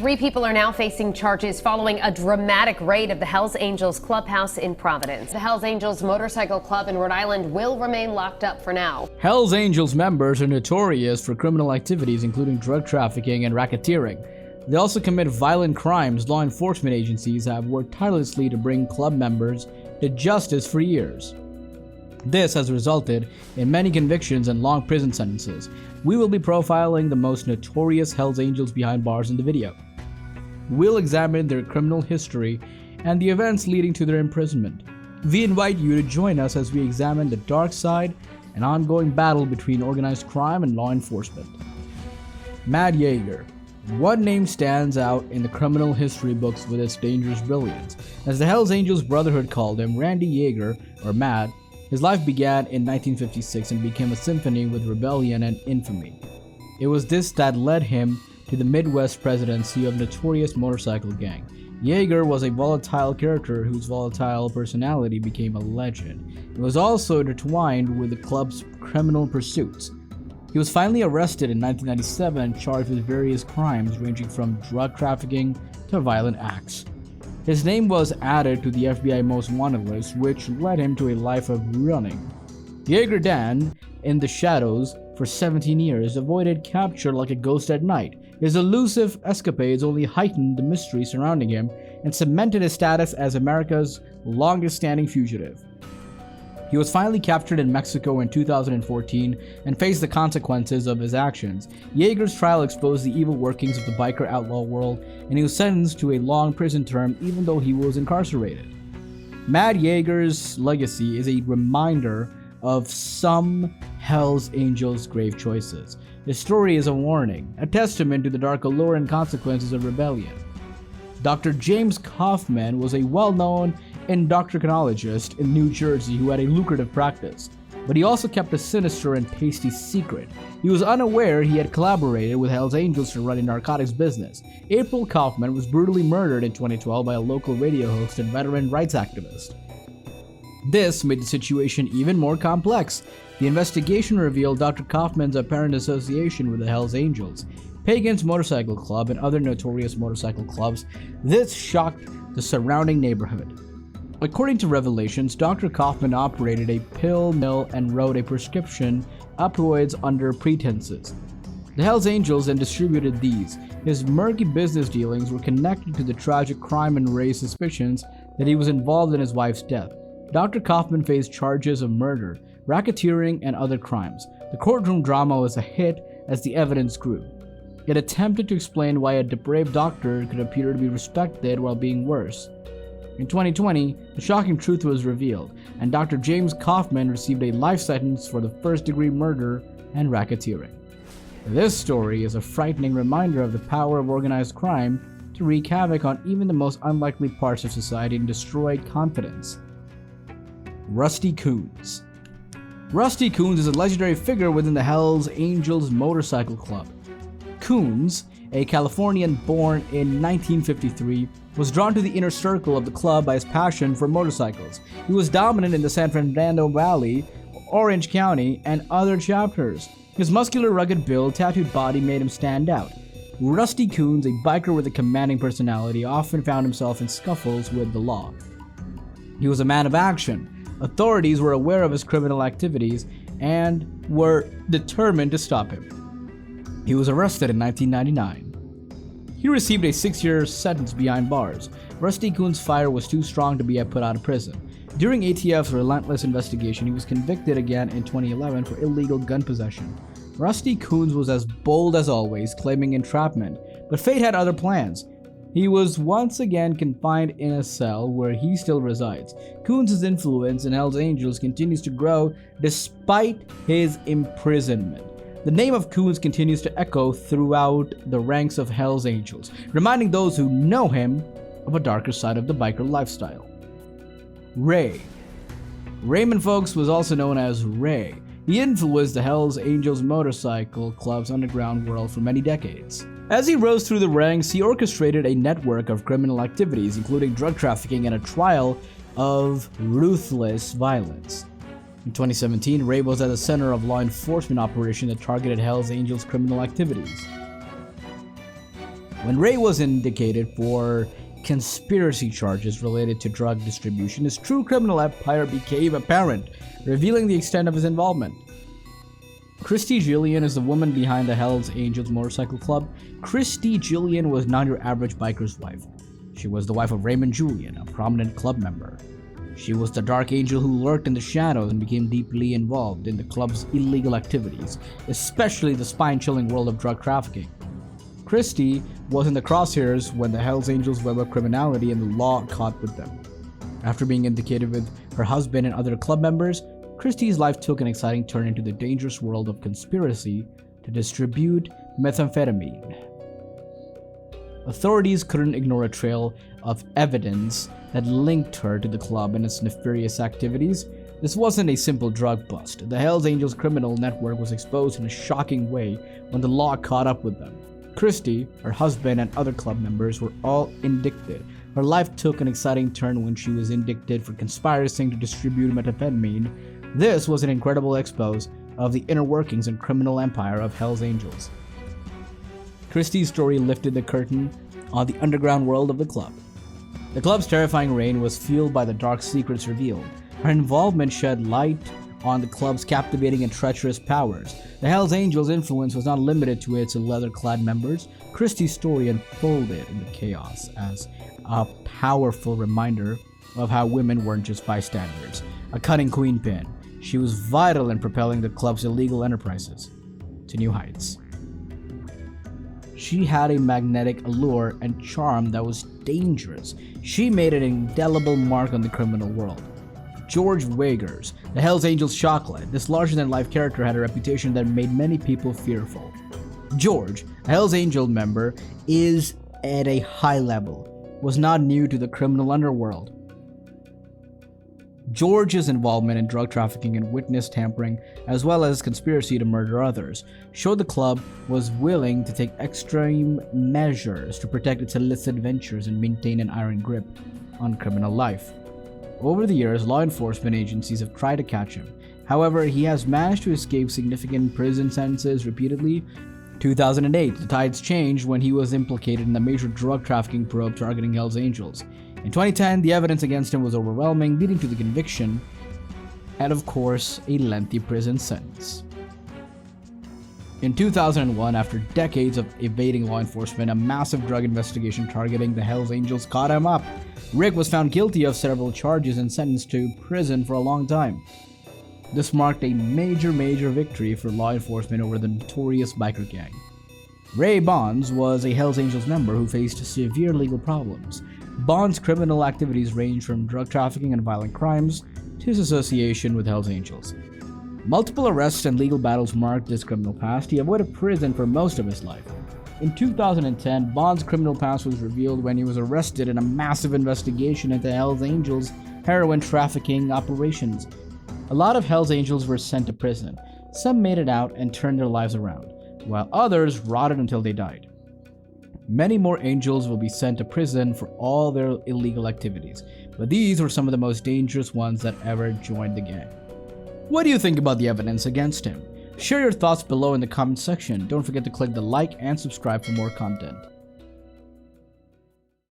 3 people are now facing charges following a dramatic raid of the Hells Angels clubhouse in Providence. The Hells Angels Motorcycle Club in Rhode Island will remain locked up for now. Hells Angels members are notorious for criminal activities including drug trafficking and racketeering. They also commit violent crimes. Law enforcement agencies have worked tirelessly to bring club members to justice for years. This has resulted in many convictions and long prison sentences. We will be profiling the most notorious Hells Angels behind bars in the video. We'll examine their criminal history and the events leading to their imprisonment. We invite you to join us as we examine the dark side and ongoing battle between organized crime and law enforcement. Mad Yeager. One name stands out in the criminal history books with its dangerous brilliance. As the Hells Angels Brotherhood called him, Randy Yeager, or Mad, his life began in 1956 and became a symphony with rebellion and infamy. It was this that led him to the Midwest presidency of notorious motorcycle gang. Yeager was a volatile character whose volatile personality became a legend. It was also intertwined with the club's criminal pursuits. He was finally arrested in 1997 and charged with various crimes ranging from drug trafficking to violent acts. His name was added to the FBI Most Wanted list, which led him to a life of running. Yeager Dan, in the shadows for 17 years, avoided capture like a ghost at night. His elusive escapades only heightened the mystery surrounding him and cemented his status as America's longest-standing fugitive. He was finally captured in Mexico in 2014 and faced the consequences of his actions. Yeager's trial exposed the evil workings of the biker outlaw world, and he was sentenced to a long prison term even though he was incarcerated. Mad Yeager's legacy is a reminder of some Hells Angels' grave choices. His story is a warning, a testament to the dark allure and consequences of rebellion. Dr. James Kaufman was a well-known endocrinologist in New Jersey who had a lucrative practice, but he also kept a sinister and tasty secret. He was unaware he had collaborated with Hells Angels to run a narcotics business. April Kaufman was brutally murdered in 2012 by a local radio host and veteran rights activist. This made the situation even more complex. The investigation revealed Dr. Kaufman's apparent association with the Hells Angels, Pagans Motorcycle Club, and other notorious motorcycle clubs. This shocked the surrounding neighborhood. According to revelations, Dr. Kaufman operated a pill mill and wrote a prescription opioids under pretenses. The Hells Angels then distributed these. His murky business dealings were connected to the tragic crime and raised suspicions that he was involved in his wife's death. Dr. Kaufman faced charges of murder, racketeering, and other crimes. The courtroom drama was a hit as the evidence grew. It attempted to explain why a depraved doctor could appear to be respected while being worse. In 2020, the shocking truth was revealed, and Dr. James Kaufman received a life sentence for the first-degree murder and racketeering. This story is a frightening reminder of the power of organized crime to wreak havoc on even the most unlikely parts of society and destroy confidence. Rusty Coons. Rusty Coons is a legendary figure within the Hells Angels Motorcycle Club. Coons, a Californian born in 1953, was drawn to the inner circle of the club by his passion for motorcycles. He was dominant in the San Fernando Valley, Orange County, and other chapters. His muscular, rugged build, tattooed body made him stand out. Rusty Coons, a biker with a commanding personality, often found himself in scuffles with the law. He was a man of action. Authorities were aware of his criminal activities and were determined to stop him. He was arrested in 1999. He received a 6-year sentence behind bars. Rusty Coons' fire was too strong to be put out of prison. During ATF's relentless investigation, he was convicted again in 2011 for illegal gun possession. Rusty Coons was as bold as always, claiming entrapment, but fate had other plans. He was once again confined in a cell where he still resides. Coons' influence in Hells Angels continues to grow despite his imprisonment. The name of Coons continues to echo throughout the ranks of Hells Angels, reminding those who know him of a darker side of the biker lifestyle. Ray. Raymond Folks was also known as Ray. He influenced the Hells Angels Motorcycle Club's underground world for many decades. As he rose through the ranks, he orchestrated a network of criminal activities, including drug trafficking and a trial of ruthless violence. In 2017, Ray was at the center of law enforcement operation that targeted Hells Angels criminal activities. When Ray was indicted for conspiracy charges related to drug distribution, his true criminal empire became apparent, revealing the extent of his involvement. Christy Jillian is the woman behind the Hells Angels Motorcycle Club. Christy Jillian was not your average biker's wife. She was the wife of Raymond Julian, a prominent club member. She was the dark angel who lurked in the shadows and became deeply involved in the club's illegal activities, especially the spine-chilling world of drug trafficking. Christy was in the crosshairs when the Hells Angels' web of criminality and the law caught with them. After being indicated with her husband and other club members, Christy's life took an exciting turn into the dangerous world of conspiracy to distribute methamphetamine. Authorities couldn't ignore a trail of evidence that linked her to the club and its nefarious activities. This wasn't a simple drug bust. The Hells Angels criminal network was exposed in a shocking way when the law caught up with them. Christy, her husband, and other club members were all indicted. Her life took an exciting turn when she was indicted for conspiring to distribute methamphetamine. This was an incredible expose of the inner workings and criminal empire of Hells Angels. Christy's story lifted the curtain on the underground world of the club. The club's terrifying reign was fueled by the dark secrets revealed. Her involvement shed light on the club's captivating and treacherous powers. The Hells Angels' influence was not limited to its leather-clad members. Christy's story unfolded in the chaos as a powerful reminder of how women weren't just bystanders, a cunning queenpin. She was vital in propelling the club's illegal enterprises to new heights. She had a magnetic allure and charm that was dangerous. She made an indelible mark on the criminal world. George Wagers, the Hells Angels chocolate, this larger-than-life character had a reputation that made many people fearful. George, a Hells Angel member, is at a high level, was not new to the criminal underworld. George's involvement in drug trafficking and witness tampering, as well as conspiracy to murder others, showed the club was willing to take extreme measures to protect its illicit ventures and maintain an iron grip on criminal life. Over the years, law enforcement agencies have tried to catch him. However, he has managed to escape significant prison sentences repeatedly. 2008, the tides changed when he was implicated in a major drug trafficking probe targeting Hells Angels. In 2010, the evidence against him was overwhelming, leading to the conviction and, of course, a lengthy prison sentence. In 2001, after decades of evading law enforcement, a massive drug investigation targeting the Hells Angels caught him up. Rick was found guilty of several charges and sentenced to prison for a long time. This marked a major victory for law enforcement over the notorious biker gang. Ray Bonds was a Hells Angels member who faced severe legal problems. Bond's criminal activities range from drug trafficking and violent crimes to his association with Hells Angels. Multiple arrests and legal battles marked his criminal past. He avoided prison for most of his life. In 2010, Bond's criminal past was revealed when he was arrested in a massive investigation into Hells Angels' heroin trafficking operations. A lot of Hells Angels were sent to prison. Some made it out and turned their lives around, while others rotted until they died. Many more angels will be sent to prison for all their illegal activities, but these were some of the most dangerous ones that ever joined the gang. What do you think about the evidence against him? Share your thoughts below in the comment section. Don't forget to click the like and subscribe for more content.